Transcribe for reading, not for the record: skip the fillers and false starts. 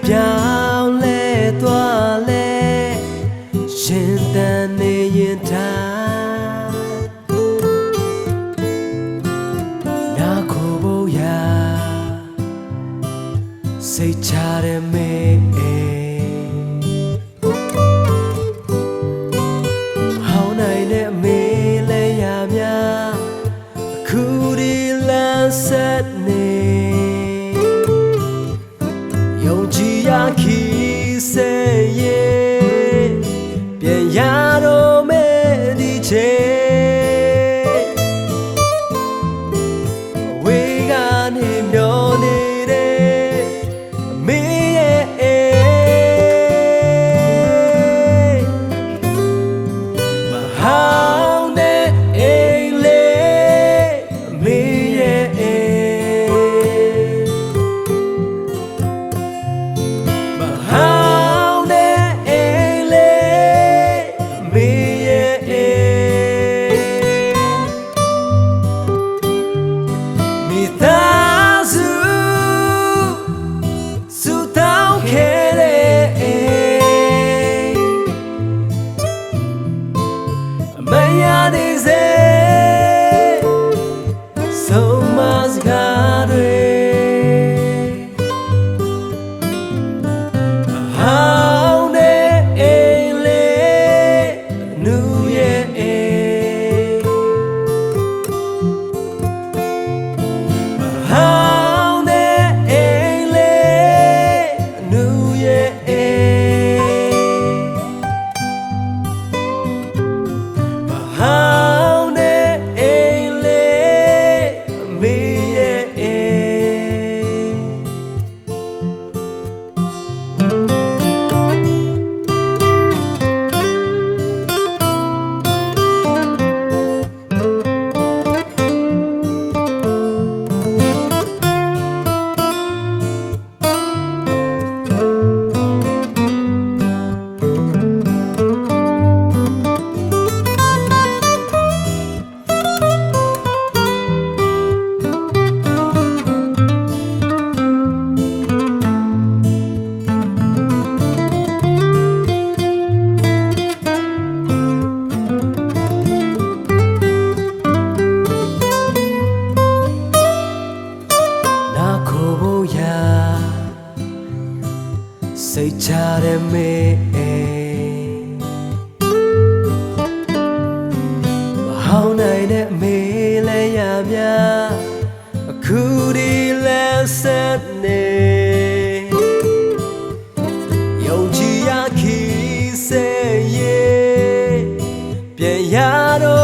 ပြောင်းလဲသွားလဲရှင်သန်နေရင်ထားနာကိုဖို့ရာစိတ်ချတဲ့မေဟောင်းနိုင်တဲ့မေလဲရများအခုဒီလမ်းဆက်နေယုံကြည်ရာခီးစေရဲ့ပြန်ရတော့မယ်ဒီချိန်ဝေးကနေမျောနေတဲ့အမေရဲ့မဟောင်းတဲ့အိမ်လေးအမေရဲ့စိတ်ချတဲ့မေမဟောင်းနိုင်တဲ့မေလဲရများအခုဒီလဲဆက်နေယုံကြည်ရာခီးစေရဲ့ပြန်ရတော့